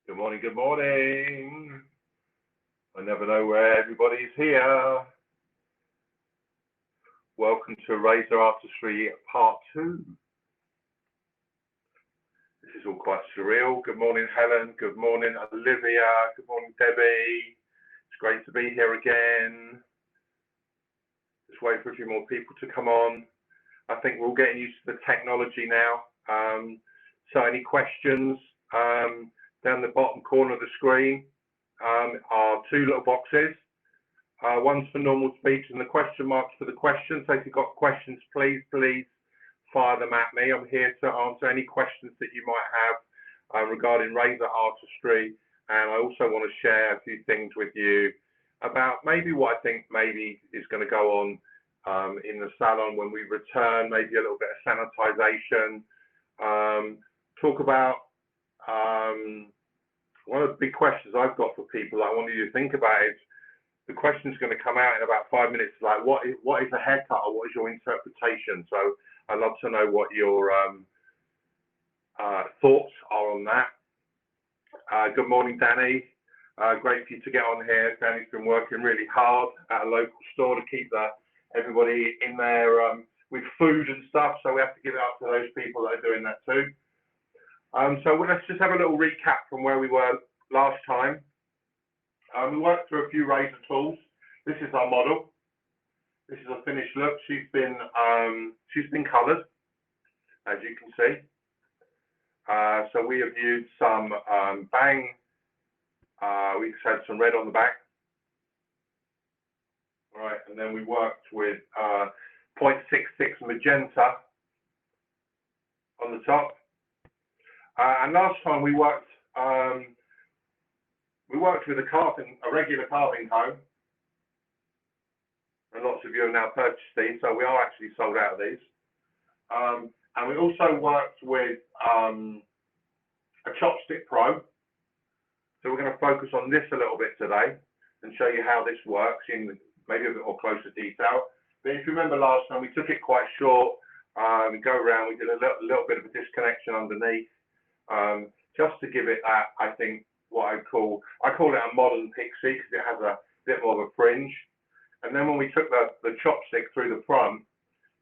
Good morning, good morning. I never know where everybody's here. Welcome to Razor Artistry Part 2. This is all quite surreal. Good morning, Helen. Good morning, Olivia. Good morning, Debbie. It's great to be here again. Just wait for a few more people to come on. I think we're all getting used to the technology now. So any questions? Down the bottom corner of the screen are two little boxes. One's for normal speech and the question marks for the questions. So if you've got questions, please fire them at me. I'm here to answer any questions that you might have regarding Razor Artistry. And I also want to share a few things with you about maybe what I think maybe is going to go on in the salon when we return, maybe a little bit of sanitization. Talk about one of the big questions I've got for people that I want you to think about is the question's going to come out in about 5 minutes, like what is a haircut or what is your interpretation? So I'd love to know what your thoughts are on that. Good morning, Danny. Great for you to get on here. Danny's been working really hard at a local store to keep everybody in there with food and stuff. So we have to give it up to those people that are doing that too. So let's just have a little recap from where we were last time. We worked through a few razor tools. This is our model. This is a finished look. She's been coloured, as you can see. So we have used some bang. We just had some red on the back. All right, and then we worked with 0.66 magenta on the top. And last time we worked with a regular carving comb, and lots of you have now purchased these, so we are actually sold out of these. And we also worked with a chopstick probe. So we're going to focus on this a little bit today and show you how this works in maybe a bit more closer detail. But if you remember last time, we took it quite short. We go around, we did a little bit of a disconnection underneath. Just to give it that, I think what I call it a modern pixie because it has a bit more of a fringe. And then when we took the chopstick through the front,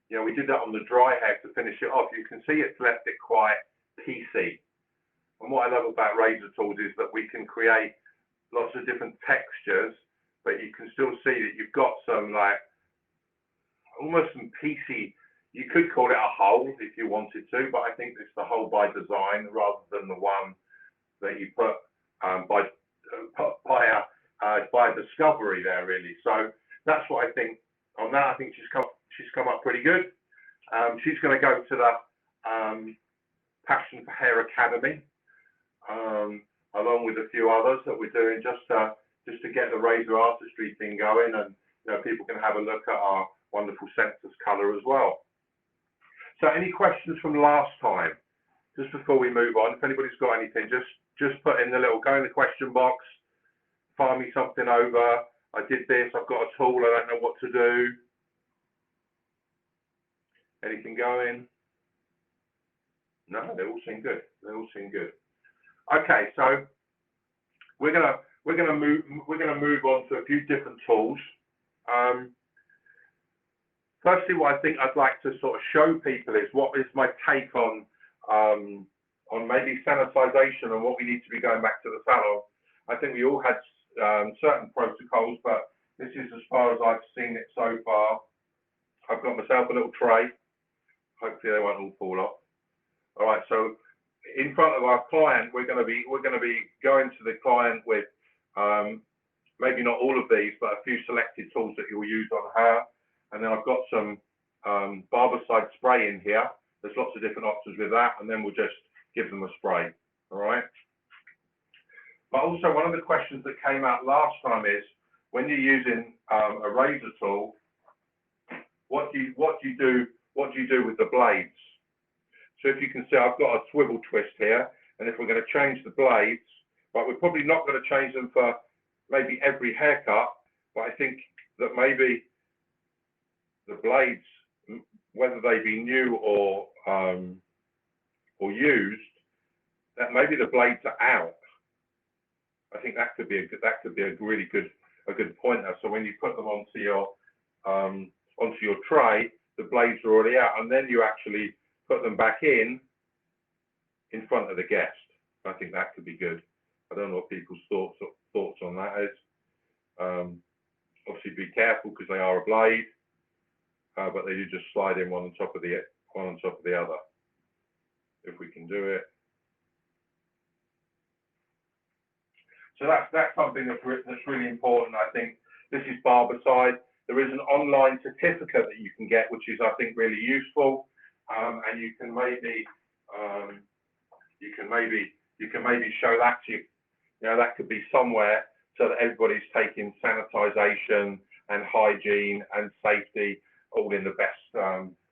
you know, we did that on the dry hair to finish it off. You can see it's left it quite piecey. And what I love about razor tools is that we can create lots of different textures, but you can still see that you've got some like almost some piecey. You could call it a hole if you wanted to, but I think it's the hole by design rather than the one that you put by discovery there, really. So that's what I think on that. I think she's come up pretty good. She's going to go to the Passion for Hair Academy, along with a few others that we're doing just to get the razor artistry thing going, and you know, people can have a look at our wonderful Sensus color as well. So any questions from last time, just before we move on? If anybody's got anything, just put in go in the question box, fire me something over. I did this, I've got a tool, I don't know what to do. Anything going? No, they all seem good. They all seem good. Okay, so we're gonna move on to a few different tools. Firstly, what I think I'd like to sort of show people is what is my take on maybe sanitization and what we need to be going back to the salon. I think we all had certain protocols, but this is as far as I've seen it so far. I've got myself a little tray. Hopefully they won't all fall off. All right, so in front of our client, we're going to be going to the client with maybe not all of these, but a few selected tools that you'll use on her. And then I've got some Barbicide spray in here. There's lots of different options with that, and then we'll just give them a spray. All right. But also, one of the questions that came out last time is when you're using a razor tool, what do you do with the blades? So if you can see, I've got a swivel twist here, and if we're going to change the blades, but we're probably not going to change them for maybe every haircut, but I think that maybe the blades, whether they be new or used, that maybe the blades are out. I think that could be a really good pointer. So when you put them onto your tray, the blades are already out, and then you actually put them back in front of the guest. I think that could be good. I don't know what people's thoughts on that is. Obviously, be careful because they are a blade, but they do just slide in one on top of the other. If we can do it. So that's something that's really important. I think this is Barbicide. There is an online certificate that you can get, which is, I think, really useful, and you can maybe show that to you. You know, that could be somewhere so that everybody's taking sanitisation and hygiene and safety all in the best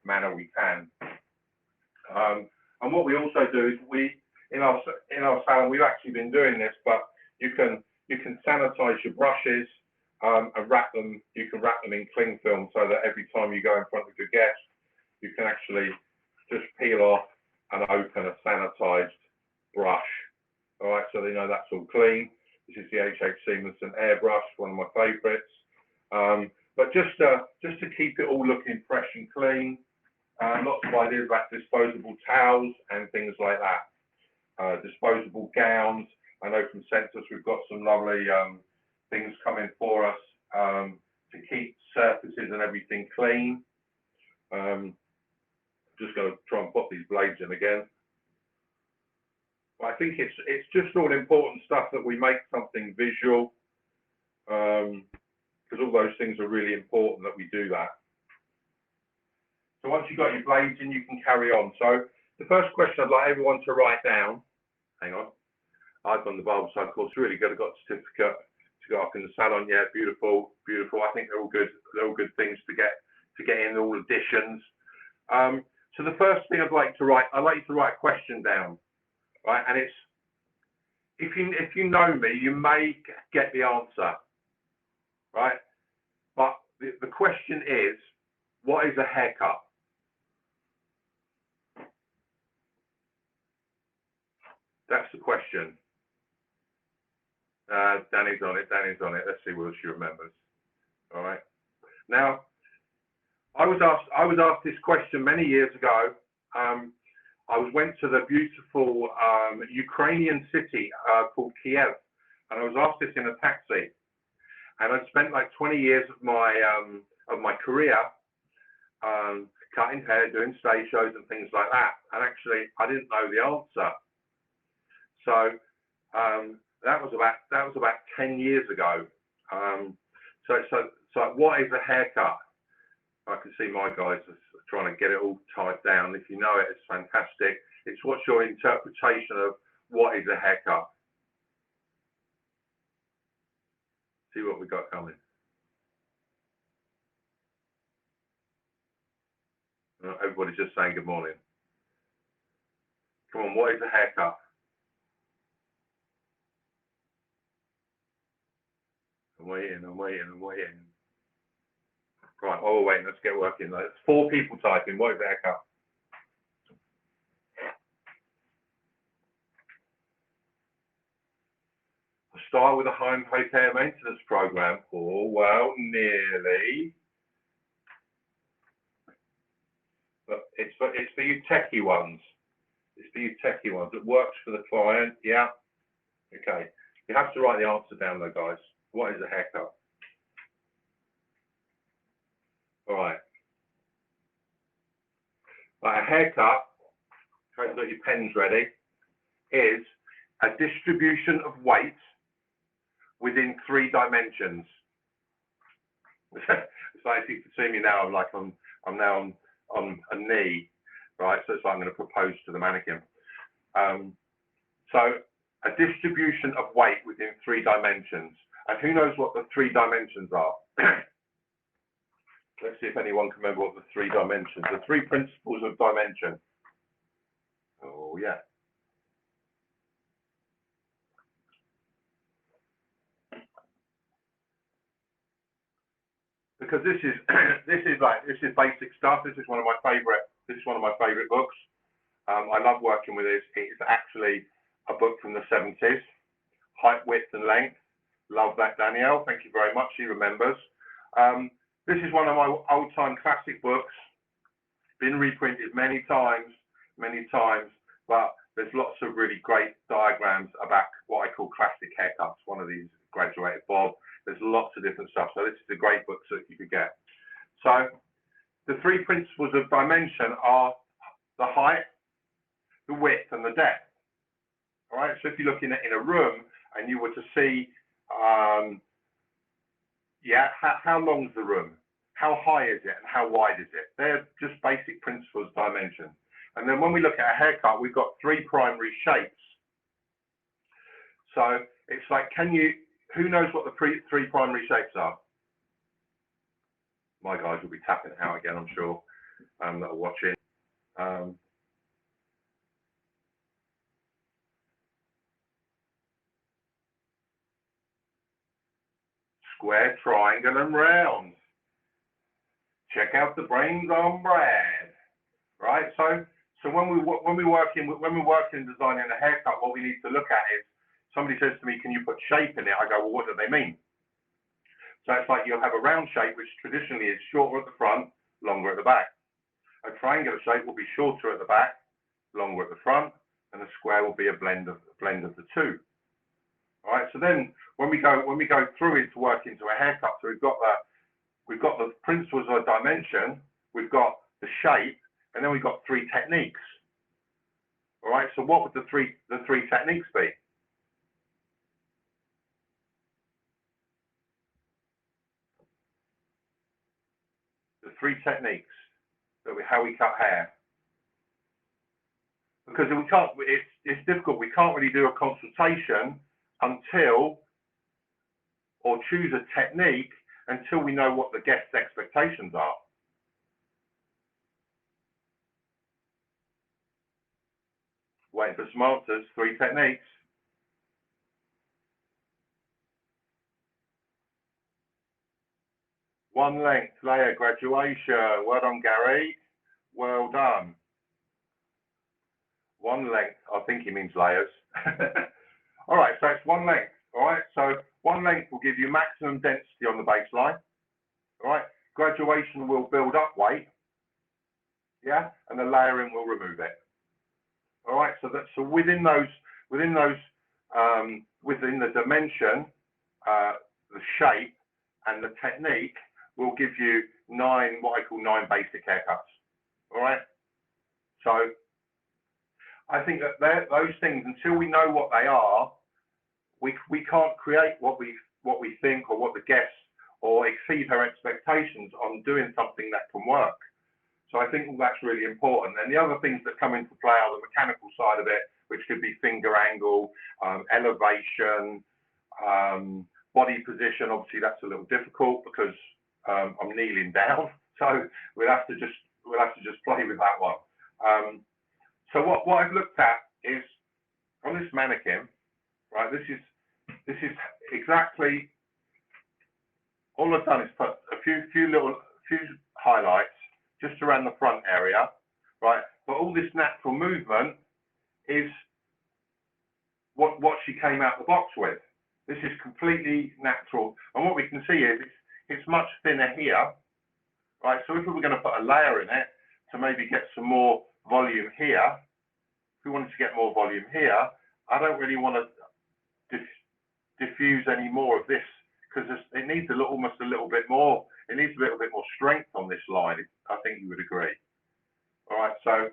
manner we can. And what we also do is in our salon, we've actually been doing this, but you can sanitize your brushes and wrap them. You can wrap them in cling film so that every time you go in front of your guest, you can actually just peel off and open a sanitized brush. All right, so they know that's all clean. This is the HH Seamless airbrush, one of my favorites. But just to keep it all looking fresh and clean. Lots of ideas about disposable towels and things like that. Disposable gowns. I know from Census we've got some lovely things coming for us to keep surfaces and everything clean. Just going to try and put these blades in again. But I think it's just all important stuff that we make something visual, because all those things are really important that we do that. So once you've got your blades in, you can carry on. So the first question I'd like everyone to write down, hang on, I've done the Barbicide course, really good. I've got a certificate to go up in the salon. Yeah, beautiful, beautiful. I think they're all good. They're all good things to get in, all additions. So the first thing I'd like you to write a question down, right? And it's, if you know me, you may get the answer, right? But the question is, what is a haircut? That's the question. Danny's on it. Let's see what she remembers. All right. Now, I was asked this question many years ago. I went to the beautiful Ukrainian city called Kiev, and I was asked this in a taxi. And I'd spent like 20 years of my career cutting hair, doing stage shows and things like that. And actually, I didn't know the answer. So that was about 10 years ago. So what is a haircut? I can see my guys are trying to get it all tied down. If you know it, it's fantastic. It's what's your interpretation of what is a haircut? See what we got coming. Everybody's just saying good morning. Come on, what is a haircut? I'm waiting. Right, oh, wait, let's get working. There's 4 people typing. What is a haircut? A start with a home hair maintenance program. Oh, well, nearly. But it's for you techie ones. It's for you techie ones. It works for the client. Yeah. Okay. You have to write the answer down, though, guys. What is a haircut? All right. A haircut, try to get your pens ready, is a distribution of weight within 3 dimensions. It's like, if you can see me now, I'm now on a knee, right? So it's like I'm going to propose to the mannequin. So a distribution of weight within 3 dimensions. And who knows what the 3 dimensions are? Let's see if anyone can remember what the 3 dimensions, the 3 principles of dimension. Oh, yeah. Because this is basic stuff. This is one of my favorite books. I love working with this. It's actually a book from the 70s. height, width, and length. Love that, Danielle. Thank you very much. She remembers. This is one of my old-time classic books. Been reprinted many times, but there's lots of really great diagrams about what I call classic haircuts. One of these graduated Bob. There's lots of different stuff. So this is a great book that you could get. So the three principles of dimension are the height, the width, and the depth. All right. So if you look in a room and you were to see, how long is the room? How high is it and how wide is it? They're just basic principles of dimension. And then when we look at a haircut, we've got three primary shapes. So it's like, who knows what the three primary shapes are? My guys will be tapping it out again, I'm sure, that are watching. Square, triangle, and round. Check out the brains on Brad, right? So when we're working designing a haircut, what we need to look at is, somebody says to me, "Can you put shape in it?" I go, "Well, what do they mean?" So it's like you'll have a round shape, which traditionally is shorter at the front, longer at the back. A triangular shape will be shorter at the back, longer at the front, and a square will be a blend of the two. All right. So then when we go through into work into a haircut, so we've got the principles of dimension, we've got the shape, and then we've got three techniques. All right. So what would the three techniques be? The three techniques how we cut hair. Because we can't. It's difficult. We can't really do a consultation or choose a technique until we know what the guest's expectations are. Waiting for some answers. Three techniques. One length, layer, graduation. Well done, Gary. Well done. One length. I think he means layers. All right, so it's one length. All right, so one length will give you maximum density on the baseline. All right, graduation will build up weight. Yeah, and the layering will remove it. All right, so within the dimension, the shape, and the technique will give you what I call nine basic haircuts. All right, so I think that those things, until we know what they are, we can't create what we think or what the guests, or exceed her expectations on doing something that can work. So I think that's really important. And the other things that come into play are the mechanical side of it, which could be finger angle, elevation, body position. Obviously, that's a little difficult because I'm kneeling down, so we'll have to just play with that one. So what I've looked at is on this mannequin, right? This is exactly all I've done is put a few highlights just around the front area, right? But all this natural movement is what she came out the box with. This is completely natural, and what we can see is it's much thinner here, right? So if we were going to put a layer in it to maybe get some more volume here, if we wanted to get more volume here, I don't really want to diffuse any more of this, because it needs almost a little bit more. It needs a little bit more strength on this line. I think you would agree. All right. So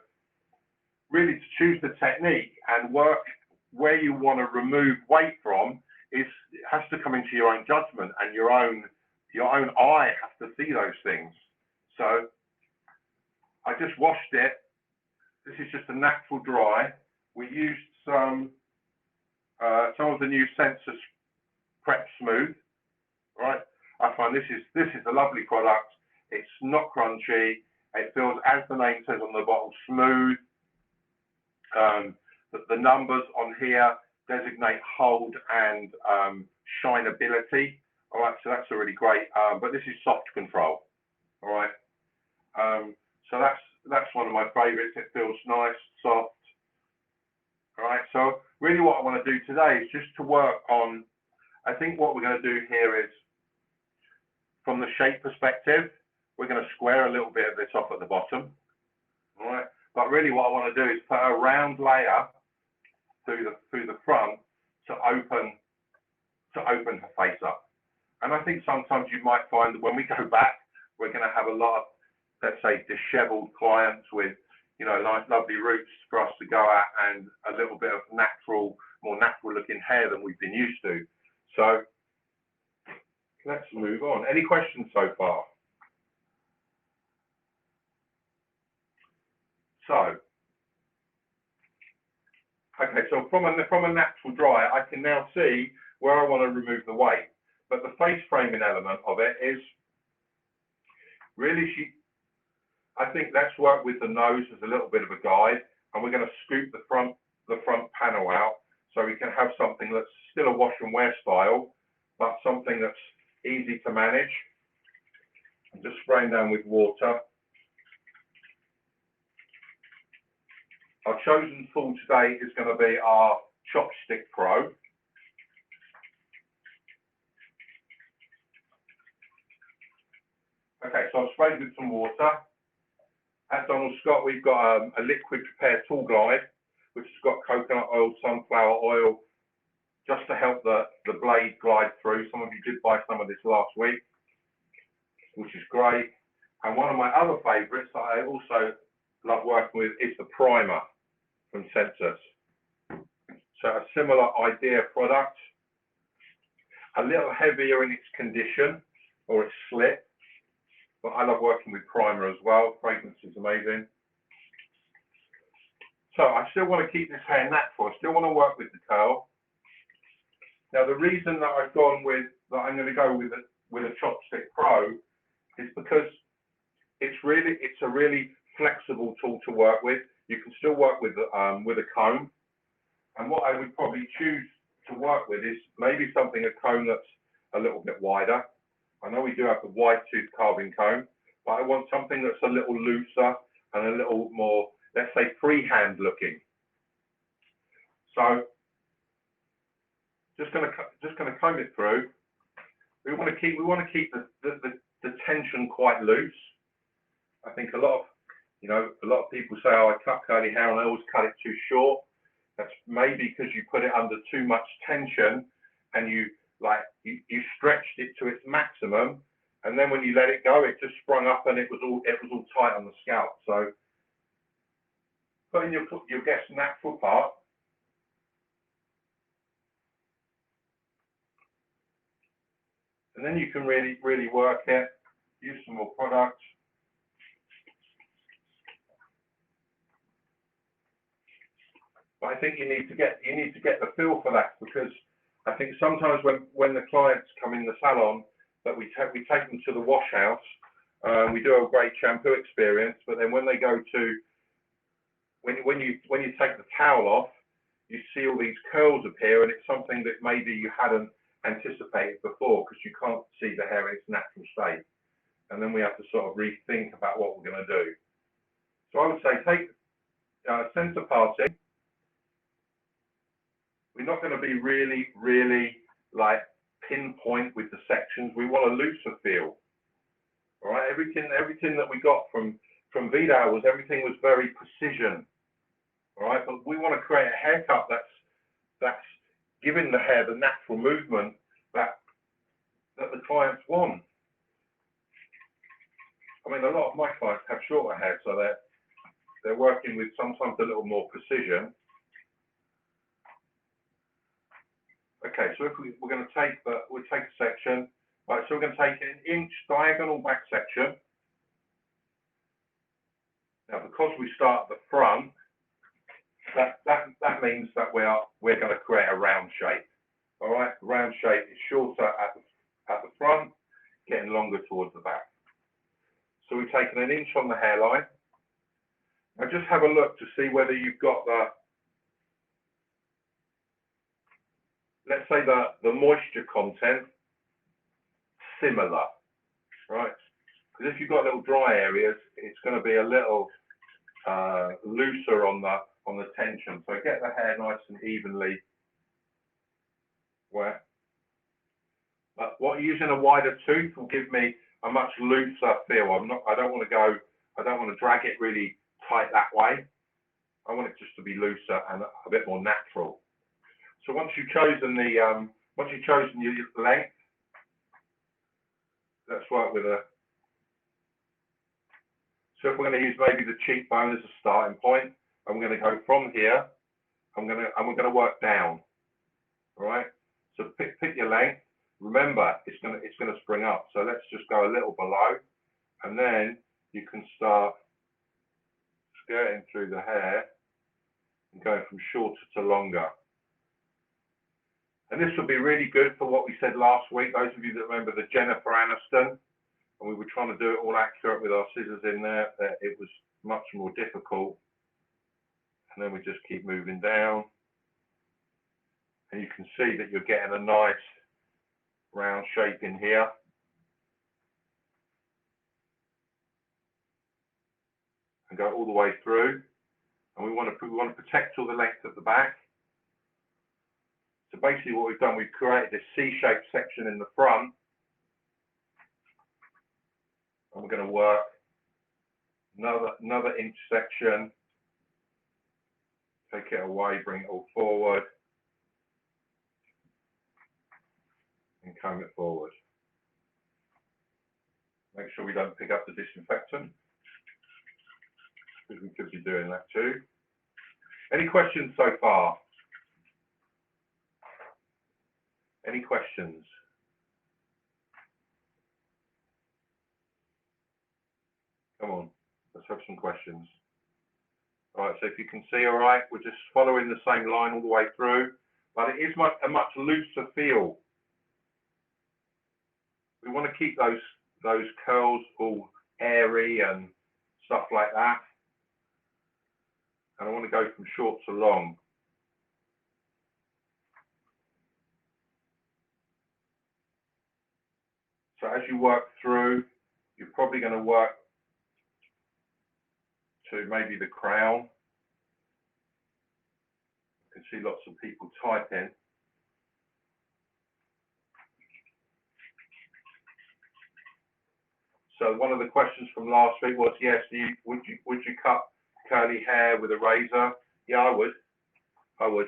really, to choose the technique and work where you want to remove weight from it has to come into your own judgment, and your own eye has to see those things. So I just washed it. This is just a natural dry. We used some of the new Sensus Prep Smooth. Right, I find this is a lovely product. It's not crunchy. It feels, as the name says on the bottle, smooth. The numbers on here designate hold and shineability. All right, so that's a really great. But this is soft control. All right, so that's one of my favorites. It feels nice, soft. All right, so really what I want to do today is just to work on, I think what we're going to do here is, from the shape perspective, we're going to square a little bit of this off at the bottom, all right? But really what I want to do is put a round layer through the front to open her face up. And I think sometimes you might find that when we go back, we're going to have a lot of, let's say, disheveled clients with, you know, nice, lovely roots for us to go at and a little bit of more natural looking hair than we've been used to. So let's move on. Any questions so far? So, okay, so from a natural dry, I can now see where I want to remove the weight. But the face framing element of it is really, I think let's work with the nose as a little bit of a guide, and we're going to scoop the front panel out so we can have something that's still a wash and wear style, but something that's easy to manage. I'm just spraying down with water. Our chosen tool today is going to be our Chopstick Pro. Okay, so I've sprayed with some water. At Donald Scott, we've got a liquid repair tool glide, which has got coconut oil, sunflower oil, just to help the blade glide through. Some of you did buy some of this last week, which is great. And one of my other favorites that I also love working with is the primer from Sensus. So a similar idea product, a little heavier in its condition or its slip, but I love working with primer as well. Fragrance is amazing. So I still want to keep this hair natural. I still want to work with the curl. Now the reason that I'm going to go with a Chopstick Pro is because it's a really flexible tool to work with. You can still work with a comb. And what I would probably choose to work with is maybe a comb that's a little bit wider. I know we do have the wide tooth carving comb, but I want something that's a little looser and a little more, let's say, freehand looking. So just going to comb it through. We want to keep the tension quite loose. I think a lot of people say, oh, I cut curly hair and I always cut it too short. That's maybe because you put it under too much tension and you stretched it to its maximum, and then when you let it go, it just sprung up and it was all tight on the scalp. So put in your guess natural part. And then you can really work it, use some more product. But I think you need to get the feel for that, because I think sometimes when the clients come in the salon, that we take them to the wash house, we do a great shampoo experience, but then when they go to, when you take the towel off, you see all these curls appear, and it's something that maybe you hadn't anticipated before because you can't see the hair in its natural state. And then we have to sort of rethink about what we're going to do. So I would say take center parting. We're not going to be really pinpoint with the sections. We want a looser feel. All right, everything that we got from Vidal everything was very precision. All right, but we want to create a haircut that's giving the hair the natural movement that the clients want. I mean, a lot of my clients have shorter hair, so they're working with sometimes a little more precision. Okay, so if we're going to take we'll take a section, right? So we're going to take an inch diagonal back section. Now, because we start at the front, that means that we're going to create a round shape. All right, the round shape is shorter at the front, getting longer towards the back. So we've taken an inch on the hairline. Now just have a look to see whether you've got let's say the moisture content similar, right? Because if you've got little dry areas, it's going to be a little looser on on the tension. So get the hair nice and evenly wet. But what using a wider tooth will give me a much looser feel. I don't want to drag it really tight that way. I want it just to be looser and a bit more natural. So once you've chosen your length, let's work with a. So if we're going to use maybe the cheekbone as a starting point, and we're going to go from here, we're going to work down. All right. So pick your length. Remember, it's going to spring up. So let's just go a little below, and then you can start skirting through the hair and going from shorter to longer. And this will be really good for what we said last week. Those of you that remember the Jennifer Aniston, and we were trying to do it all accurate with our scissors in there, it was much more difficult. And then we just keep moving down. And you can see that you're getting a nice round shape in here. And go all the way through. And we want to protect all the length at the back. So basically what we've done, we've created this C-shaped section in the front. And we're going to work another inch section. Take it away, bring it all forward. And comb it forward. Make sure we don't pick up the disinfectant, because we could be doing that too. Any questions so far? Any questions? Come on, let's have some questions. All right, so if you can see all right, we're just following the same line all the way through, but it is a much looser feel. We want to keep those curls all airy and stuff like that. And I want to go from short to long. So as you work through, you're probably going to work to maybe the crown. You can see lots of people typing. So one of the questions from last week was, yes, would you cut curly hair with a razor? Yeah, I would. I would.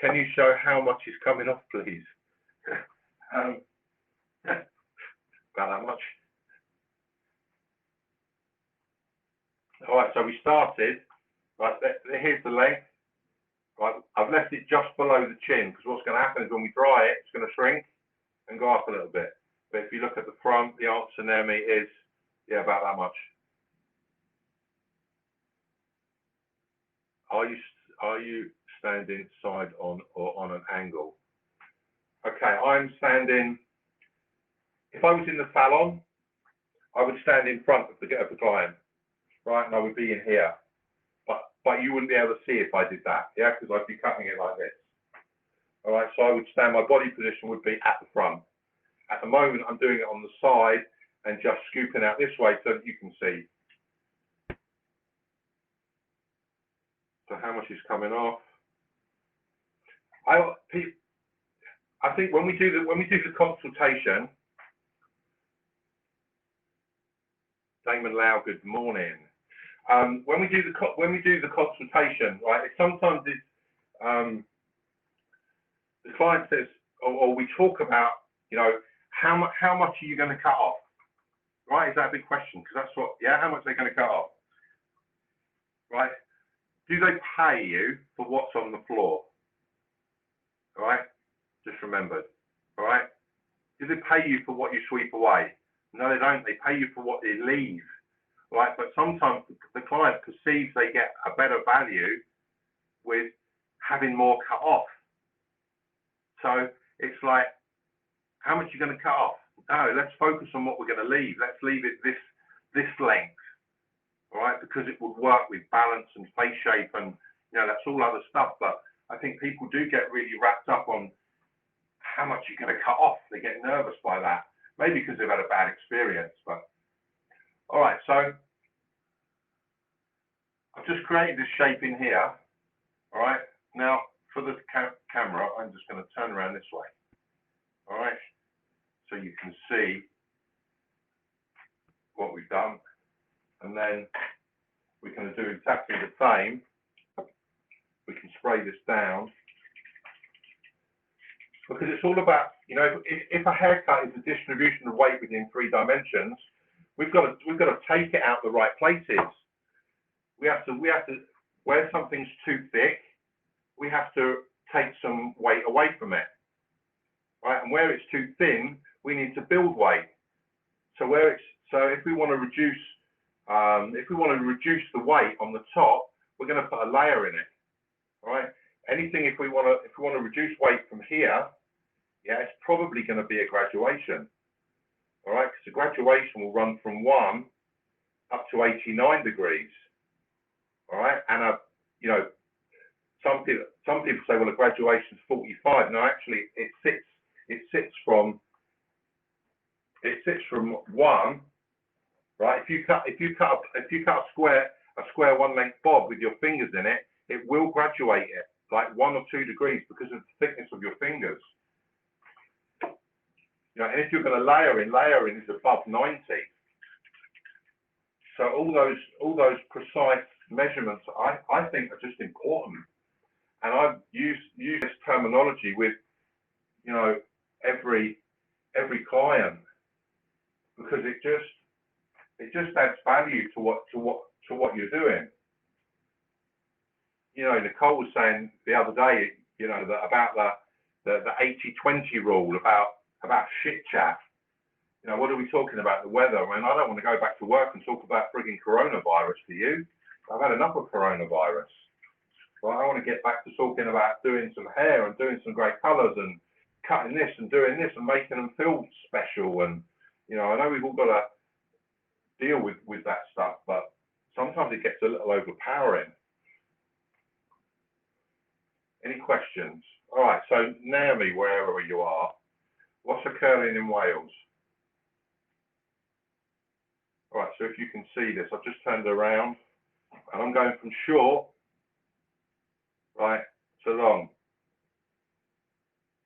Can you show how much is coming off, please? About that much. All right, so we started. Right, here's the length. Right, I've left it just below the chin, because what's going to happen is when we dry it, it's going to shrink and go up a little bit. But if you look at the front, the answer, Naomi, is yeah, about that much. Are you standing side on or on an angle? Okay, I'm standing. If I was in the salon, I would stand in front of the client, right, and I would be in here. But you wouldn't be able to see if I did that, yeah, because I'd be cutting it like this. All right, so I would stand. My body position would be at the front. At the moment, I'm doing it on the side and just scooping out this way so that you can see. So how much is coming off? I think when we do the consultation, Damon Lau, good morning. When we do the consultation, right? Sometimes it's the client says, or we talk about, you know, how much are you going to cut off? Right? Is that a big question? Because that's what, yeah, how much are they going to cut off? Right? Do they pay you for what's on the floor? All right? Just remembered. All right? Do they pay you for what you sweep away? No, they don't. They pay you for what they leave. Right? But sometimes the client perceives they get a better value with having more cut off. So it's like, how much are you going to cut off? No, let's focus on what we're going to leave. Let's leave it this length, all right? Because it would work with balance and face shape, and you know, that's all other stuff. But I think people do get really wrapped up on how much you're going to cut off. They get nervous by that, maybe because they've had a bad experience. But all right, so I've just created this shape in here. All right, now for the camera, I'm just going to turn around this way. All right, so you can see what we've done, and then we're going to do exactly the same. We can spray this down, because it's all about, you know, if a haircut is a distribution of weight within 3 dimensions, we've got to take it out the right places. We have to where something's too thick, we have to take some weight away from it, right? And where it's too thin, we need to build weight. So if we want to reduce the weight on the top, we're going to put a layer in it, all right? Anything if we want to reduce weight from here, yeah, it's probably going to be a graduation, all right? Because the graduation will run from 1 up to 89 degrees, all right? And you know, some people say, well, a graduation is 45. No, actually, it sits from 1, right? If you cut a square 1 length bob with your fingers in it, it will graduate it like 1 or 2 degrees because of the thickness of your fingers. You know, and if you're going to layering is above 90. So all those precise measurements, I think, are just important. And I've used this terminology with, you know, every client, because it just adds value to what you're doing. You know, Nicole was saying the other day, you know, that about the 80-20 rule, about shit chat. You know, what are we talking about? The weather. I mean, I don't want to go back to work and talk about frigging coronavirus to you. I've had enough of coronavirus. Well, I want to get back to talking about doing some hair and doing some great colours and cutting this and doing this and making them feel special. And, you know, I know we've all got to deal with that stuff, but sometimes it gets a little overpowering. Any questions? All right, so Naomi, wherever you are, what's occurring in Wales? All right, so if you can see this, I've just turned around and I'm going from short, right, to long.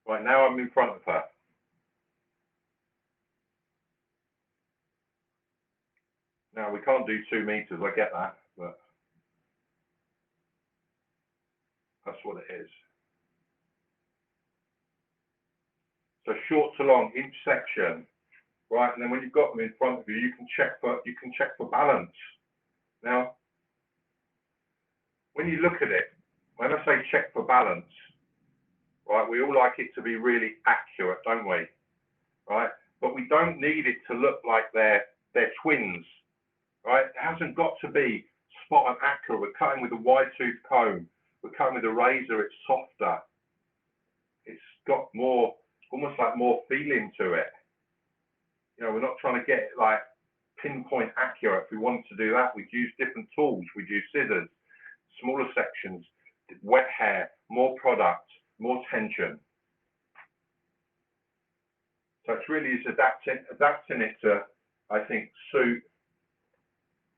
Right, now I'm in front of her. Now, we can't do 2 meters, I get that, but that's what it is. So short to long, each section, right? And then when you've got them in front of you, you can check for balance. Now, when you look at it, when I say check for balance, right, we all like it to be really accurate, don't we? Right? But we don't need it to look like they're twins, right? It hasn't got to be spot on accurate. We're cutting with a wide tooth comb. We're cutting with a razor, it's softer. It's got more, almost like more feeling to it. You know, we're not trying to get it like pinpoint accurate. If we wanted to do that, we'd use different tools. We'd use scissors, smaller sections, wet hair, more product, more tension. So it's really is adapting it to, I think, suit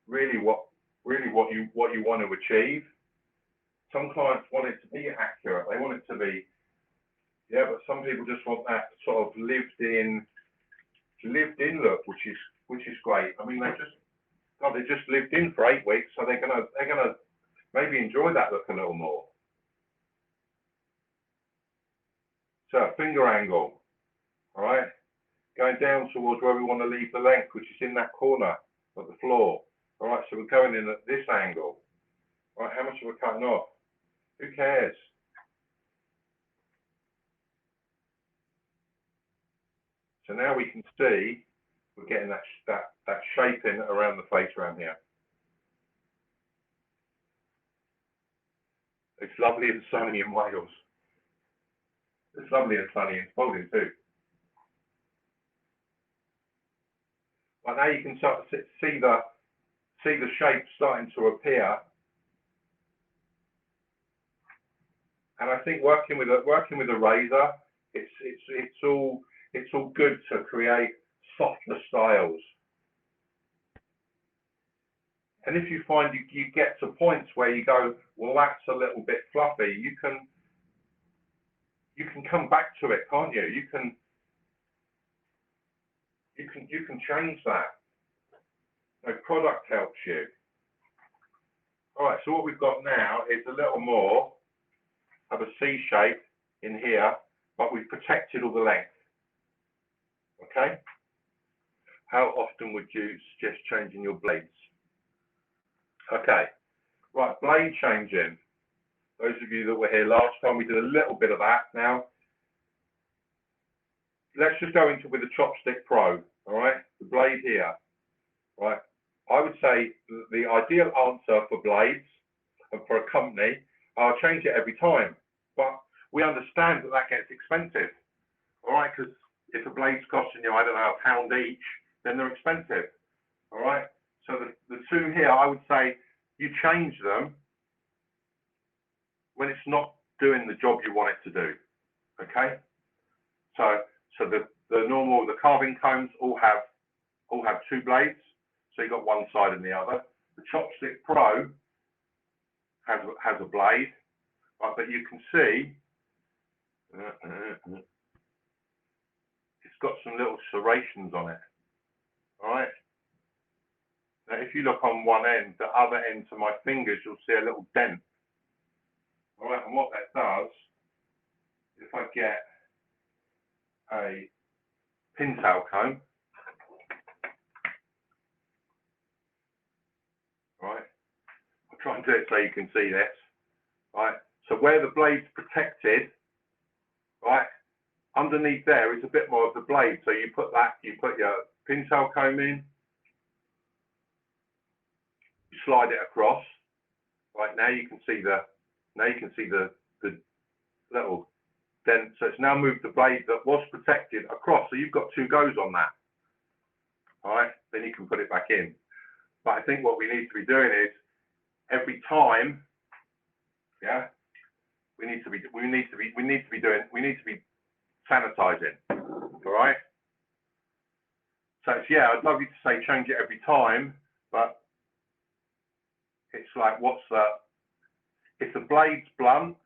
really what you want to achieve. Some clients want it to be accurate. They want it to be, yeah, but some people just want that sort of lived in look, which is great. I mean, they just lived in for 8 weeks, so they're gonna maybe enjoy that look a little more. So finger angle, all right, going down towards where we want to leave the length, which is in that corner of the floor. All right, so we're going in at this angle. All right, how much are we cutting off? Who cares? So now we can see we're getting that shaping around the face around here. It's lovely and sunny in Wales. It's lovely and sunny in Spalding too. But now you can start to see the shape starting to appear. And I think working with a razor, it's all good to create softer styles. And if you find you get to points where you go, well, that's a little bit fluffy, you can come back to it, can't you? You can change that. The product helps you. All right, so what we've got now is a little more of a C shape in here, but we've protected all the length. Okay? How often would you suggest changing your blades? Okay, right, blade changing. Those of you that were here last time, we did a little bit of that. Now, let's just go into with the Chopstick Pro, all right? The blade here, right? I would say the ideal answer for blades and for a company, I'll change it every time, but we understand that that gets expensive, all right? Because if a blade's costing you, I don't know, £1 each, then they're expensive, all right? So the two here, I would say you change them when it's not doing the job you want it to do, okay? So the carving combs all have two blades, so you've got one side and the other. The Chopstick Pro has a blade, right, but you can see it's got some little serrations on it, all right? Now, if you look on one end, the other end to my fingers, you'll see a little dent. All right, and what that does, if I get a pintail comb, right, I'll try and do it so you can see this, right? So where the blade's protected, right, underneath there is a bit more of the blade. So you put your pintail comb in, you slide it across, right? Now you can see the little dent. So it's now moved the blade that was protected across. So you've got two goes on that. All right, then you can put it back in. But I think what we need to be doing is every time, yeah, we need to be sanitizing. All right. So it's, yeah, I'd love you to say change it every time, but it's like, if the blade's blunt,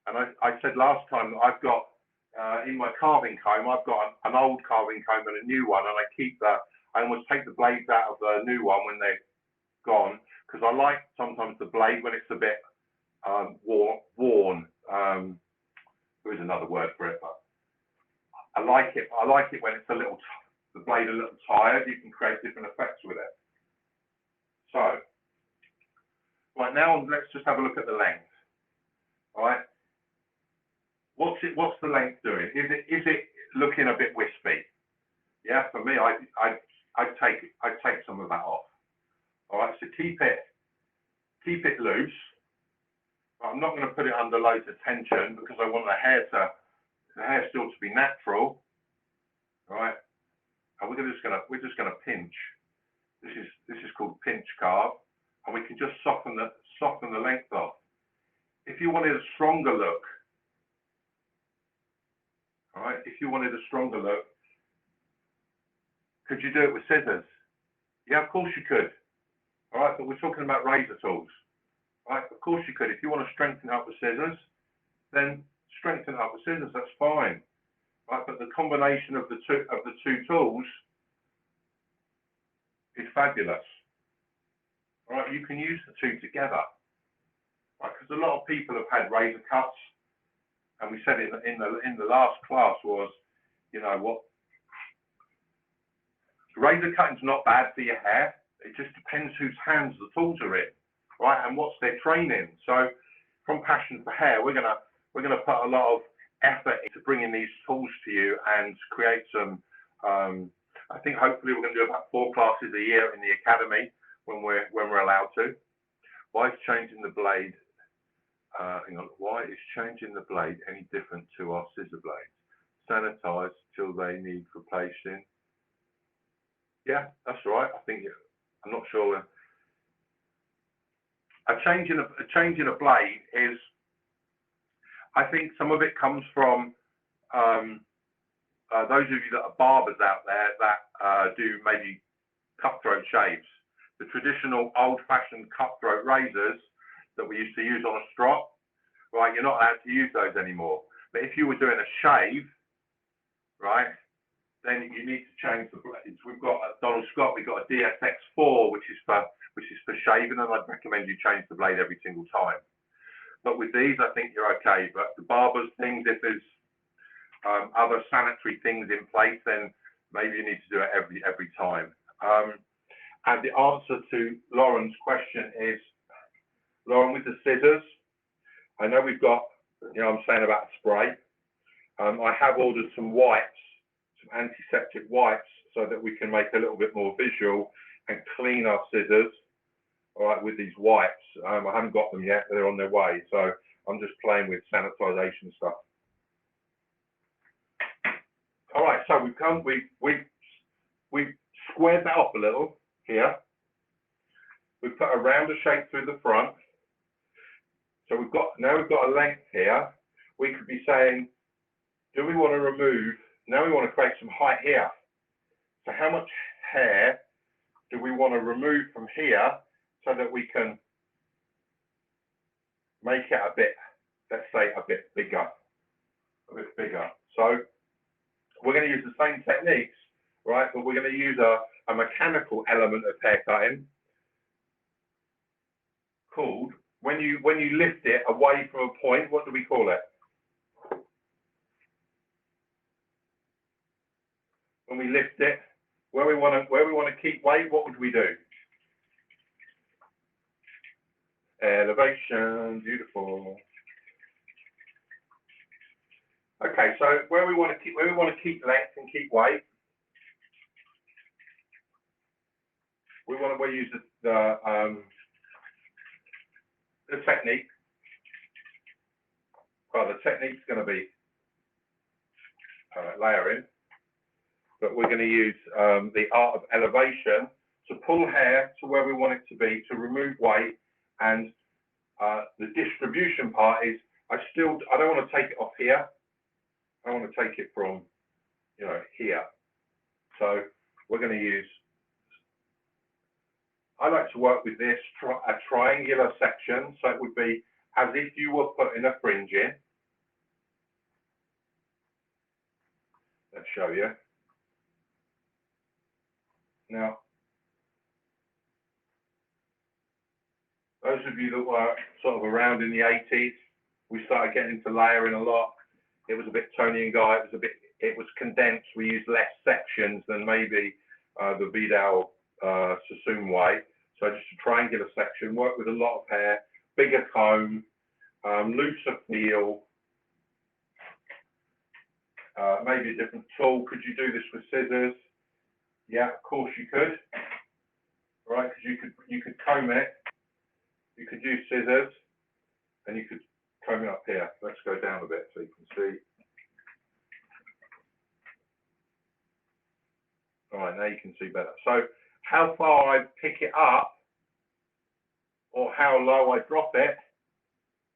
and I said last time that I've got in my carving comb, I've got an old carving comb and a new one, and I almost take the blades out of the new one when they're gone, because I like sometimes the blade when it's a bit worn. There is another word for it, but I like it when it's the blade a little tired. You can create different effects with it. So, right now, let's just have a look at the length. All right. What's the length doing? Is it looking a bit wispy? Yeah, for me, I'd take some of that off. All right, so keep it loose. I'm not going to put it under loads of tension because I want the hair still to be natural. All right, and we're just gonna pinch. This is called pinch carve, and we can just soften the length off. If you wanted a stronger look, all right, could you do it with scissors? Yeah, of course you could. All right, but we're talking about razor tools. All right, of course you could. If you want to strengthen up with scissors, then strengthen up with scissors. That's fine. Right, but the combination of the two tools is fabulous. All right, you can use the two together. Right, because a lot of people have had razor cuts, and we said in the last class was, you know what, razor cutting's not bad for your hair. It just depends whose hands the tools are in, right, and what's their training. So, from Passion for Hair, we're gonna put a lot of effort into bringing these tools to you and create some. I think hopefully we're going to do about 4 classes a year in the academy when we're allowed to. Why is changing the blade? Why is changing the blade any different to our scissor blades? Sanitize till they need replacing. Yeah, that's right. I think I'm not sure. A change in a blade is, I think some of it comes from those of you that are barbers out there that do maybe cutthroat shaves. the traditional old-fashioned cutthroat razors that we used to use on a strop, right, you're not allowed to use those anymore. But if you were doing a shave, right, then you need to change the blades. We've got at Donald Scott, we've got a DSX4, which is for shaving, and I'd recommend you change the blade every single time. But with these, I think you're okay. But the barber's things, if there's other sanitary things in place, then maybe you need to do it every time. And the answer to Lauren's question is, Lauren, with the scissors, I know we've got, you know, I'm saying about spray. I have ordered some wipes, some antiseptic wipes, so that we can make a little bit more visual and clean our scissors, all right, with these wipes. I haven't got them yet, they're on their way. So I'm just playing with sanitization stuff. All right, so we've squared that up a little here. We've put a rounder shape through the front. So now we've got a length here. We could be saying, do we want to remove, now we want to create some height here. So how much hair do we want to remove from here so that we can make it a bit, let's say a bit bigger, So we're going to use the same techniques, right? But we're going to use a mechanical element of hair cutting called, when you lift it away from a point, what do we call it? When we lift it, where we want to keep weight, what would we do? Elevation, beautiful. Okay, so where we want to keep length and keep weight, we use the technique. Well, the technique's going to be layering, but we're going to use the art of elevation to pull hair to where we want it to be, to remove weight, and the distribution part is, I don't want to take it off here. I want to take it from, you know, here. So we're going to use, I like to work with this, a triangular section. So it would be as if you were putting a fringe in. Let's show you. Now, those of you that were sort of around in the 80s, we started getting into layering a lot. It was a bit Tony and Guy, it was condensed. We used less sections than maybe the Vidal Sassoon way. So just a triangular section, work with a lot of hair, bigger comb, looser feel, maybe a different tool. Could you do this with scissors? Yeah, of course you could. Right, because you could comb it. You could use scissors, and you could comb it up here. Let's go down a bit so you can see. All right, now you can see better. So how far I pick it up or how low I drop it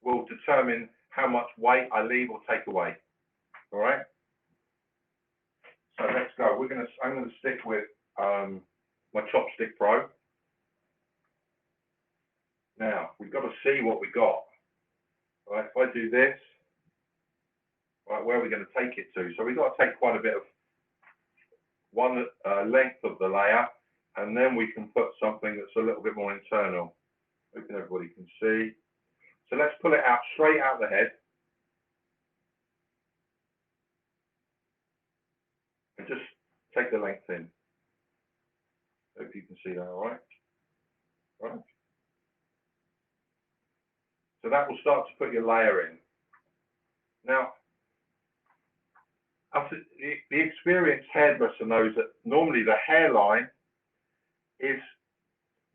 will determine how much weight I leave or take away. All right. So let's go. I'm going to stick with my Chopstick Pro. Now we've got to see what we got. All right, if I do this, right, where are we going to take it to? So we've got to take quite a bit of one length of the layer, and then we can put something that's a little bit more internal. Hoping everybody can see. So let's pull it out straight out the head. And just take the length in. Hope you can see that, all right? All right. So that will start to put your layer in. Now, the experienced hairdresser knows that normally the hairline is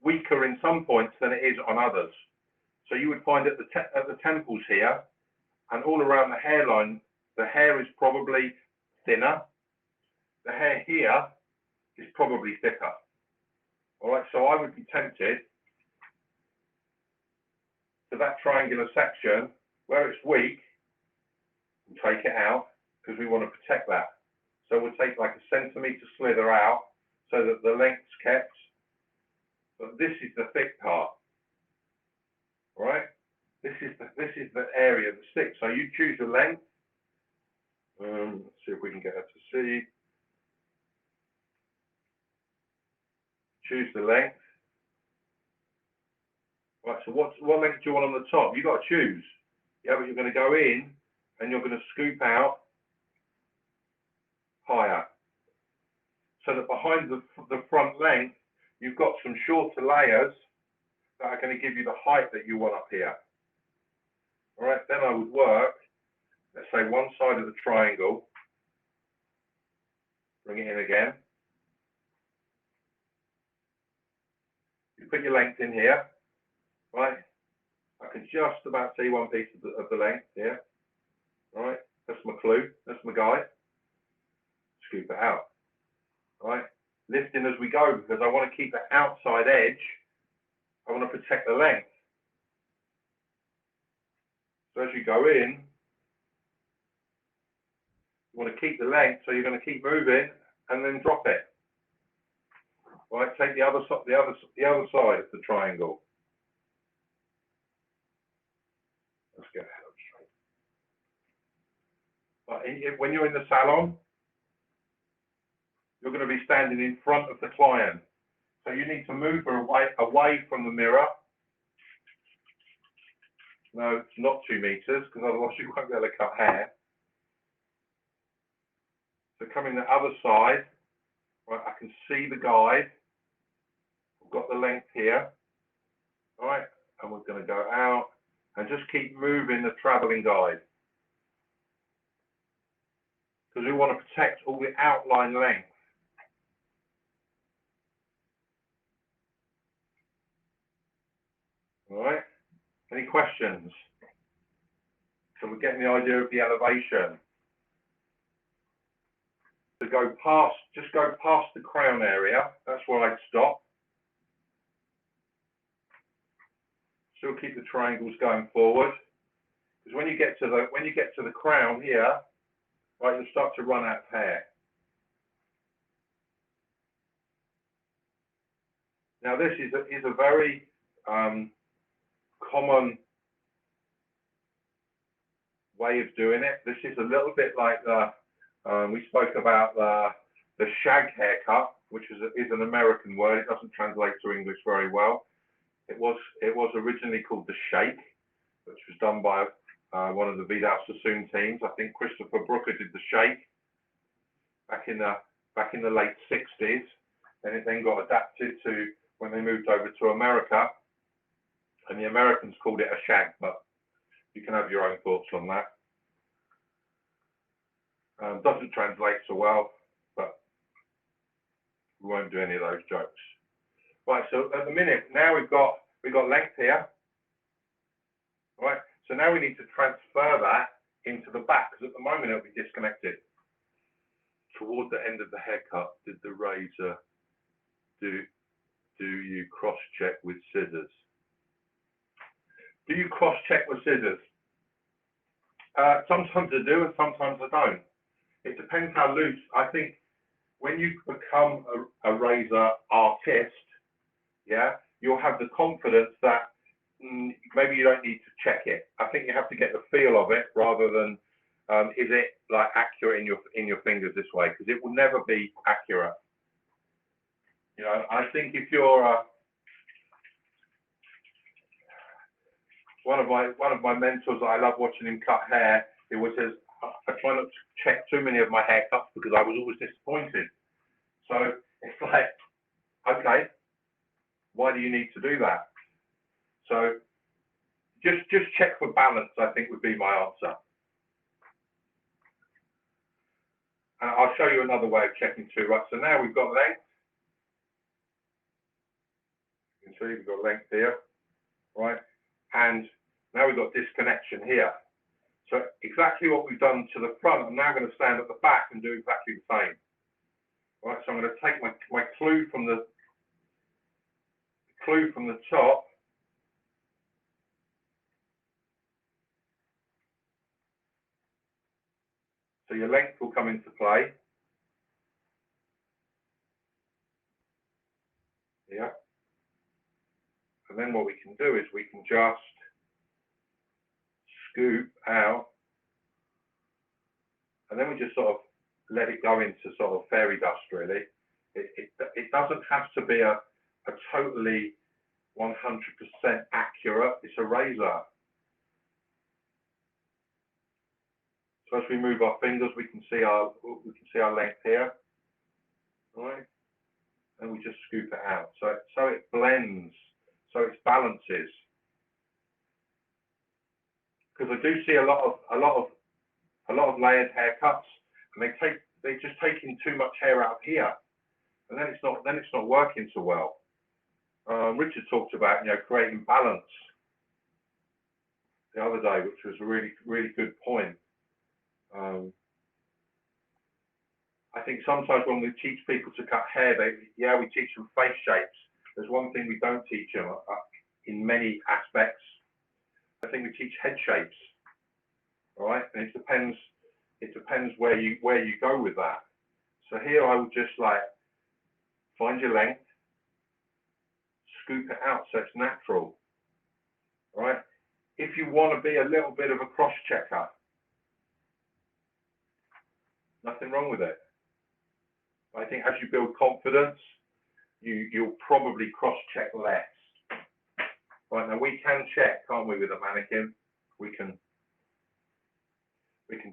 weaker in some points than it is on others. So you would find at the temples here and all around the hairline, the hair is probably thinner. The hair here is probably thicker. All right, so I would be tempted to that triangular section where it's weak, and take it out because we want to protect that. So we'll take like a centimetre slither out so that the length's kept. but this is the thick part. All right? This is the area that's thick. So you choose the length. Let's see if we can get her to see. Choose the length. Right, so what length do you want on the top? You've got to choose. Yeah, but you're going to go in and you're going to scoop out higher. So that behind the front length, you've got some shorter layers that are going to give you the height that you want up here. All right, then I would work, let's say one side of the triangle, bring it in again. You put your length in here, right? I can just about see one piece of the length here. All right, that's my clue, that's my guide. Scoop it out. All right, lifting as we go because I want to keep the outside edge. I want to protect the length. So as you go in, you want to keep the length, so you're going to keep moving and then drop it. All right, take the other side of the triangle. Let's get out straight. When you're in the salon, you're going to be standing in front of the client. So you need to move her away from the mirror. No, it's not 2 meters, because otherwise you won't be able to cut hair. So coming the other side, right, I can see the guide. I've got the length here. All right, and we're going to go out and just keep moving the traveling guide. Because we want to protect all the outline length. All right, any questions? So we're getting the idea of the elevation. To go past, just go past the crown area. That's where I'd stop. Still keep the triangles going forward. Because when you get to the crown here, right, you'll start to run out of hair. Now this is a very common way of doing it. This is a little bit like the we spoke about the shag haircut, which is an American word. It doesn't translate to English very well. It was originally called the shake, which was done by one of the Vidal Sassoon teams. I think Christopher Brooker did the shake back in the late 60s. And it then got adapted to when they moved over to America, and the Americans called it a shag, but you can have your own thoughts on that. Doesn't translate so well, but we won't do any of those jokes. Right, so at the minute, now we've got length here. Right, so now we need to transfer that into the back, because at the moment it'll be disconnected. Toward the end of the haircut, did the razor do you cross-check with scissors? Do you cross-check with scissors? Sometimes I do and sometimes I don't. It depends how loose. I think when you become a razor artist, yeah, you'll have the confidence that maybe you don't need to check it. I think you have to get the feel of it rather than is it like accurate in your fingers this way, because it will never be accurate. You know, I think if you're one of my mentors that I love watching him cut hair, it was says I try not to check too many of my haircuts because I was always disappointed. So it's like, okay, why do you need to do that? So just check for balance, I think would be my answer. And I'll show you another way of checking too, right? So now we've got length. You can see we've got length here, right? And now we've got disconnection here. So exactly what we've done to the front, I'm now going to stand at the back and do exactly the same. Right, so I'm going to take my clue from the top. So your length will come into play. Yeah. And then what we can do is we can just scoop out, and then we just sort of let it go into sort of fairy dust, really. It doesn't have to be a totally 100% accurate. It's a razor. So as we move our fingers, we can see our length here, right? And we just scoop it out. So it blends, so it balances. Because I do see a lot of layered haircuts, and they're just taking too much hair out here, and then it's not working so well. Richard talked about creating balance the other day, which was a really good point. I think sometimes when we teach people to cut hair, we teach them face shapes. There's one thing we don't teach them in many aspects. I think we teach head shapes. All right, and it depends where you go with that. So here I would just find your length, scoop it out so it's natural. All right, if you want to be a little bit of a cross checker, nothing wrong with it. I think as you build confidence, you'll probably cross check less. Right, now we can check, can't we, with a mannequin? We can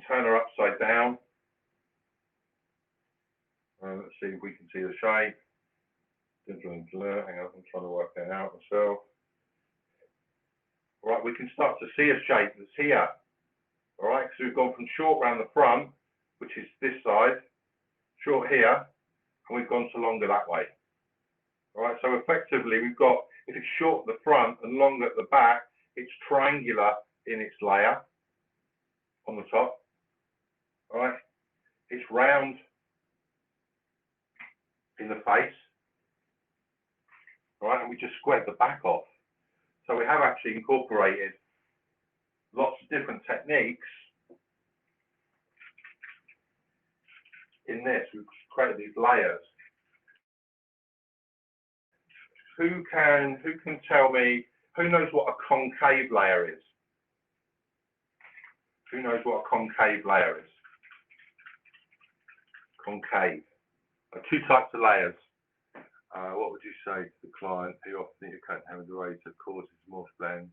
turn her upside down. Let's see if we can see the shape. Hang on, I'm trying to work that out myself. All right, we can start to see a shape that's here. All right, so we've gone from short round the front, which is this side, short here, and we've gone to longer that way. All right, so effectively we've got, if it's short at the front and long at the back, it's triangular in its layer on the top. All right, it's round in the face. All right, and we just squared the back off. So we have actually incorporated lots of different techniques in this. We've created these layers. Who can tell me, who knows what a concave layer is? Who knows what a concave layer is? Concave. Two types of layers. What would you say to the client who often think you can't have the rate of causes more blends?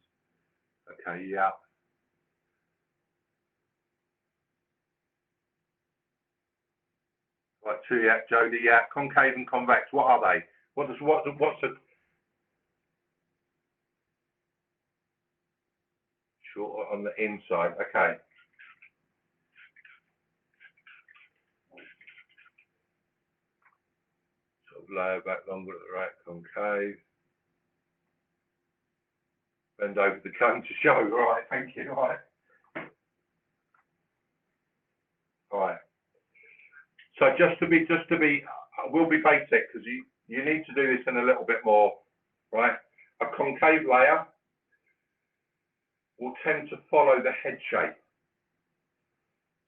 Okay, yeah. Right, two, yeah, Jody, yeah. Concave and convex, what are they? What's a short on the inside? Okay. Sort of layer back longer at the right, concave. Bend over the cone to show. All right, thank you. All right. All right. So just to be, we'll be basic because you need to do this in a little bit more, right? A concave layer will tend to follow the head shape.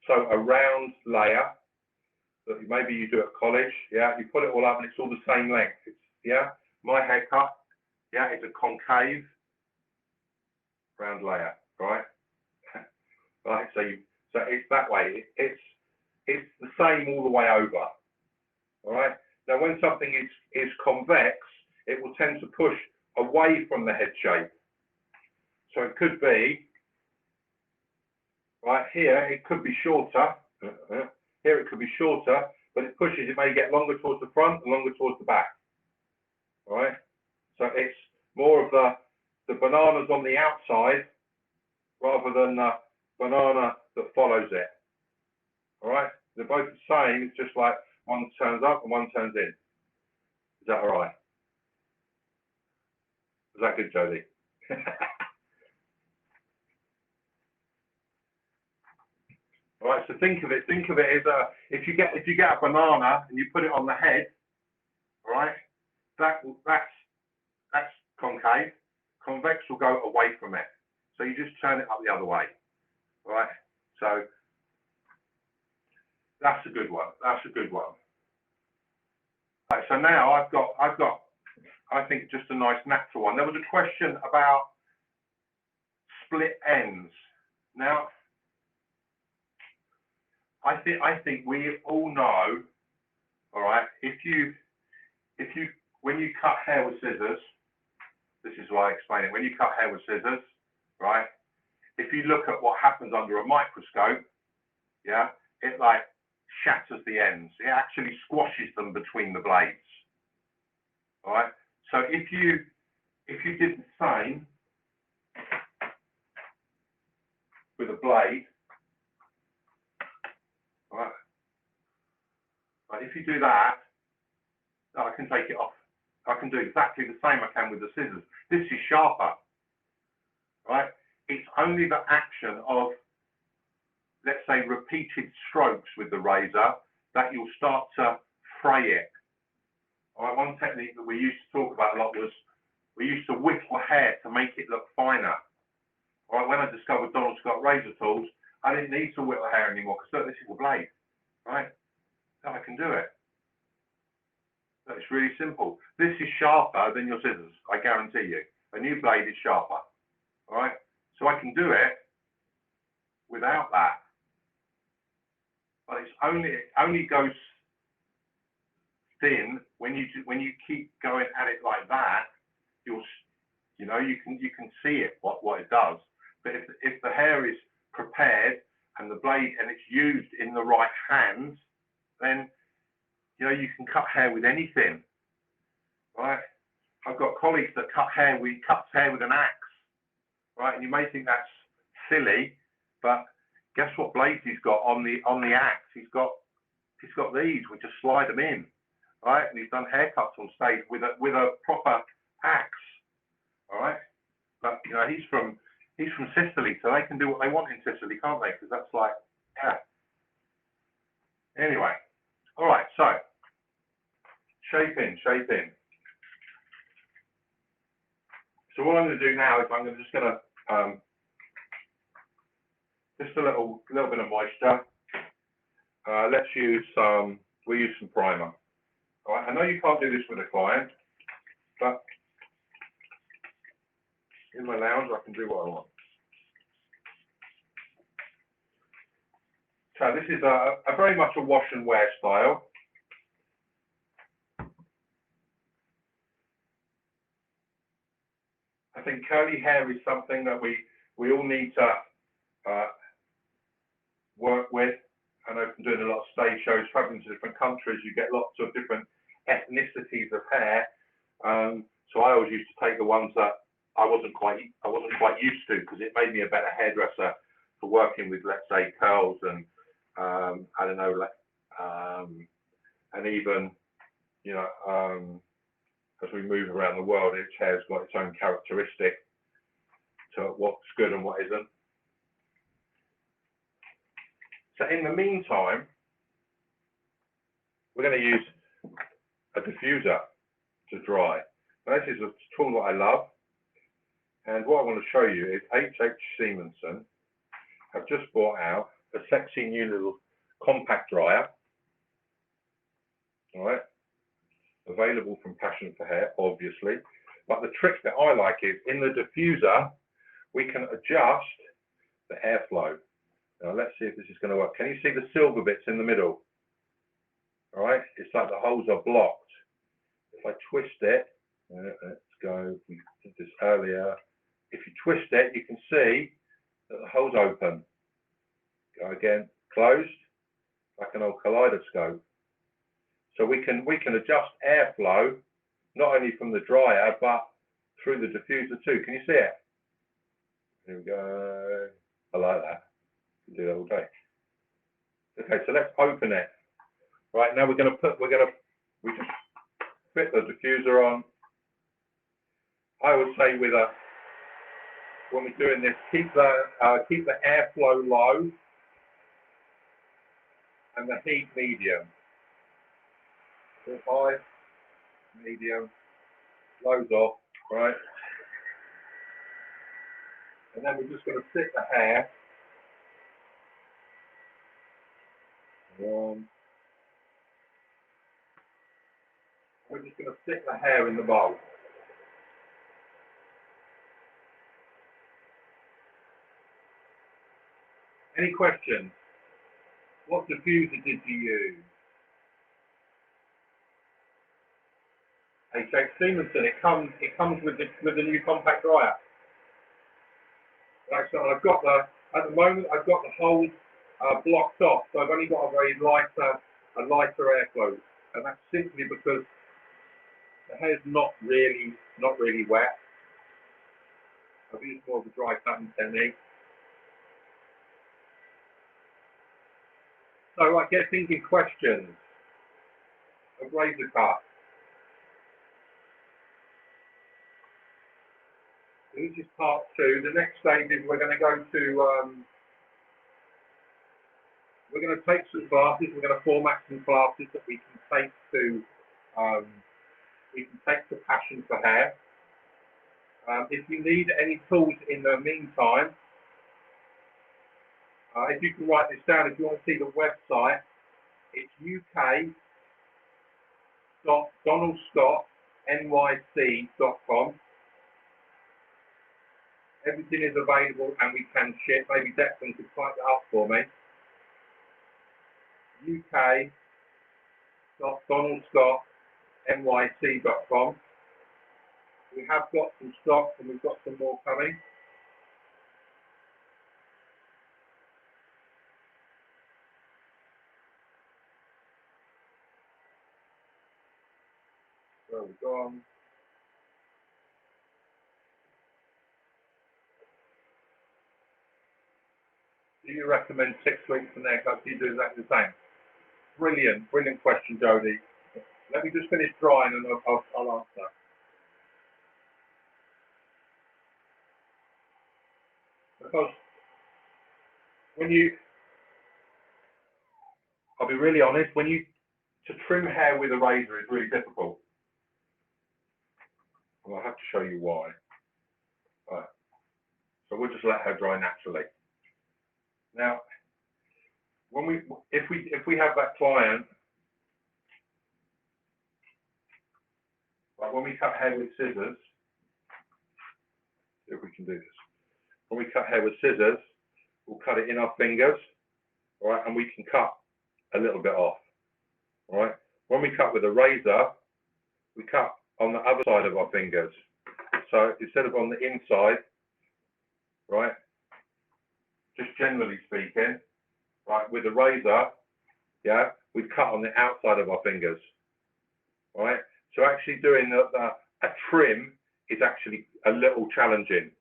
So a round layer that maybe you do at college, yeah, you put it all up and it's all the same length. Yeah, my haircut, yeah, it's a concave round layer, right? Right, so it's that way. It's the same all the way over. All right. Now, when something is convex, it will tend to push away from the head shape. So it could be right here. It could be shorter. Here it could be shorter, but it pushes. It may get longer towards the front and longer towards the back. All right. So it's more of the bananas on the outside rather than the banana that follows it. All right. They're both the same. It's just like one turns up and one turns in. Is that all right? Is that good, Jodie? All right. So think of it as if you get a banana and you put it on the head, all right? That's concave. Convex will go away from it. So you just turn it up the other way. All right. So that's a good one. That's a good one. Right, so now I've got I think just a nice natural one. There was a question about split ends. Now, I think we all know, all right, when you cut hair with scissors, this is why I explain it. When you cut hair with scissors, right, if you look at what happens under a microscope, yeah, it like shatters the ends. It actually squashes them between the blades. All right. So if you did the same with a blade, all right, if you do that, I can take it off. I can do exactly the same I can with the scissors. This is sharper, right? It's only the action of, let's say, repeated strokes with the razor that you'll start to fray it. All right, one technique that we used to talk about a lot was we used to whittle hair to make it look finer. All right, when I discovered Donald Scott razor tools, I didn't need to whittle hair anymore because look, this is a blade, right? So I can do it. It's really simple. This is sharper than your scissors, I guarantee you. A new blade is sharper, all right? So I can do it without that. But it only goes thin when you keep going at it like that. You can see it what it does. But if the hair is prepared and the blade and it's used in the right hands, then you can cut hair with anything, right? I've got colleagues that cuts hair with an axe, right? And you may think that's silly, but guess what blades he's got on the axe? He's got these. We just slide them in, right? And he's done haircuts on stage with a proper axe, all right? But he's from Sicily, so they can do what they want in Sicily, can't they? Because that's like, yeah. Anyway, all right. So shape in. So what I'm going to do now is I'm just going to just a little bit of moisture. Let's use we'll use some primer. All right. I know you can't do this with a client, but in my lounge I can do what I want. So this is a very much a wash and wear style. I think curly hair is something that we all need to work with. I know from doing a lot of stage shows, traveling to different countries, you get lots of different ethnicities of hair. So I always used to take the ones that I wasn't quite used to, because it made me a better hairdresser for working with, let's say, curls and I don't know, and even as we move around the world, each hair's got its own characteristic to what's good and what isn't. So in the meantime, we're going to use a diffuser to dry. Now, this is a tool that I love, and what I want to show you is H.H. Simonson have just brought out a sexy new little compact dryer, all right, available from Passion for Hair, obviously. But the trick that I like is in the diffuser, we can adjust the airflow. Now let's see if this is going to work. Can you see the silver bits in the middle? All right, it's like the holes are blocked. If I twist it, let's go, we did this earlier. If you twist it, you can see that the hole's open. Go again, closed, like an old kaleidoscope. So we can adjust airflow, not only from the dryer, but through the diffuser too. Can you see it? Here we go. I like that. You can do that all day. Okay, so let's open it. Right, now we just fit the diffuser on. I would say when we're doing this, keep the airflow low and the heat medium. So high, medium, low's off, right? And then we're just going to sit the hair. We're just going to stick the hair in the bowl. Any questions? What diffuser did you use? HX Stevenson. It comes with the new compact dryer. Right, so I've got at the moment I've got the whole blocked off, so I've only got a very lighter airflow, and that's simply because the hair's not really wet. I've used more of a dry cutting technique. So I get thinking questions. A razor cut. This is part 2. The next stage is we're going to go to we're going to take some classes. We're going to format some classes that we can take to Passion for Hair. If you need any tools in the meantime, if you can write this down, if you want to see the website, it's uk.donaldscottnyc.com. Everything is available and we can ship. Maybe Declan could type it up for me. uk.donaldscottnyc.com. We have got some stock and we've got some more coming. Where we've gone. Do you recommend 6 weeks for haircuts? Do you do exactly the same? Brilliant question, Jodie. Let me just finish drying and I'll answer. Because I'll be really honest, to trim hair with a razor is really difficult. Well, I'll have to show you why. Right. So we'll just let her dry naturally. Now, if we have that client, like when we cut hair with scissors, see if we can do this. When we cut hair with scissors, we'll cut it in our fingers, all right, and we can cut a little bit off, all right. When we cut with a razor, we cut on the other side of our fingers. So instead of on the inside, right, just generally speaking, right, with a razor, yeah, we cut on the outside of our fingers, all right. So actually doing a trim is actually a little challenging,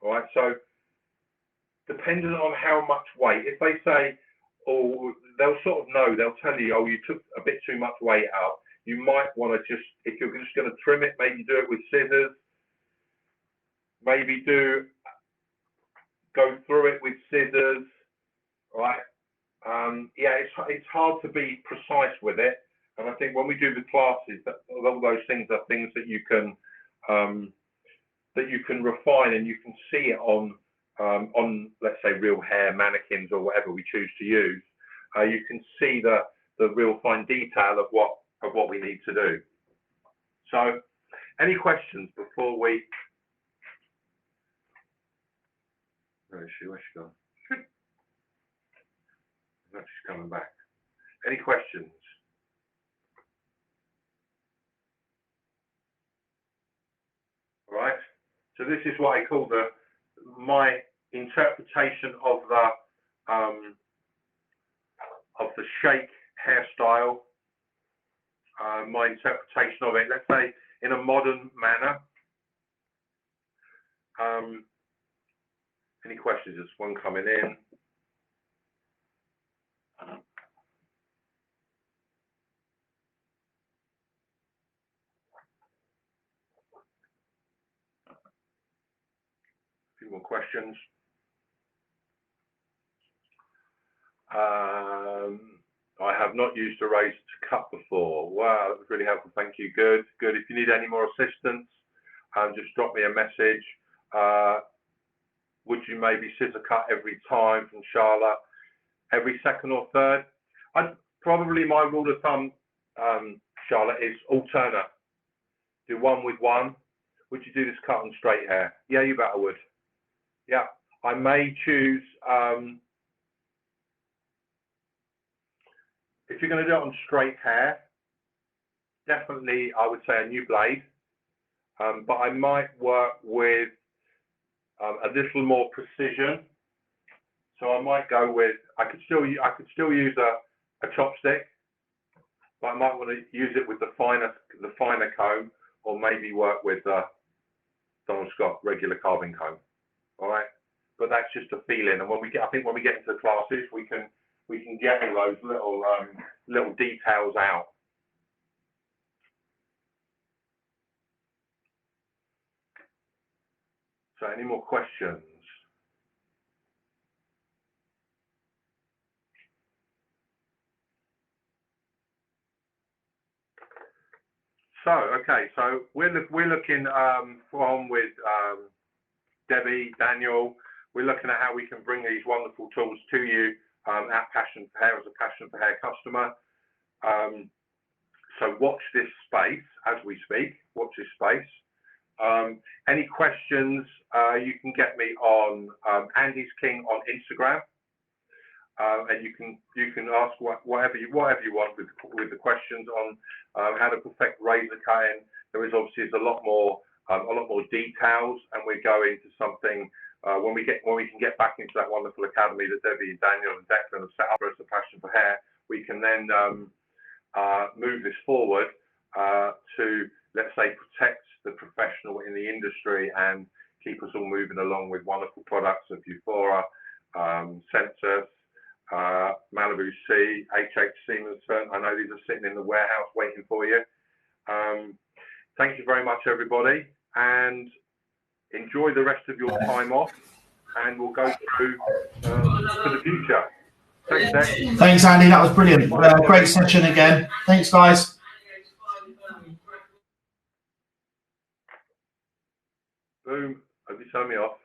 all right. So depending on how much weight, if they say, or they'll sort of know, they'll tell you, oh, you took a bit too much weight out. You might want to just, if you're just going to trim it, maybe do it with scissors. Maybe go through it with scissors, right? Yeah, it's hard to be precise with it. And I think when we do the classes, all those things are things that you can refine and you can see it on let's say real hair mannequins or whatever we choose to use. You can see the real fine detail of what we need to do. So, any questions before we? Where is she? Where's she gone? No, she's coming back. Any questions? All right. So this is what I call my interpretation of the shake hairstyle. My interpretation of it, let's say, in a modern manner. Any questions? There's one coming in. A few more questions. I have not used a razor to cut before. Wow, that was really helpful. Thank you. Good. If you need any more assistance, just drop me a message. Would you maybe scissor cut every time? From Charlotte, every second or third. Probably my rule of thumb, Charlotte, is alternate. Do one with one. Would you do this cut on straight hair? Yeah, you bet I would. Yeah, I may choose if you're going to do it on straight hair, definitely I would say a new blade, but I might work with a little more precision. So I might go with, I could still use a chopstick, but I might want to use it with the finer comb, or maybe work with Donald Scott regular carving comb. All right, but that's just a feeling. And I think when we get into the classes, we can get all those little details out. So any more questions? So, okay, so we're looking from with Debbie, Daniel, we're looking at how we can bring these wonderful tools to you at Passion for Hair as a Passion for Hair customer. So watch this space as we speak, watch this space. Any questions, you can get me on Andy's King on Instagram. And you can ask whatever you want with the questions on how to perfect razor cutting. There is obviously a lot more details, and we go into something when we can get back into that wonderful academy that Debbie, Daniel, and Declan have set up for us, a Passion for Hair. We can then move this forward to, let's say, protect the professional in the industry and keep us all moving along with wonderful products of Euphora, Census, Malibu C, HH Siemenston. I know these are sitting in the warehouse waiting for you. Thank you very much, everybody, and enjoy the rest of your time off, and we'll go through to the future. Thanks, Nick. Thanks, Andy. That was brilliant. Great session again. Thanks, guys. Boom. Hope you turn me off.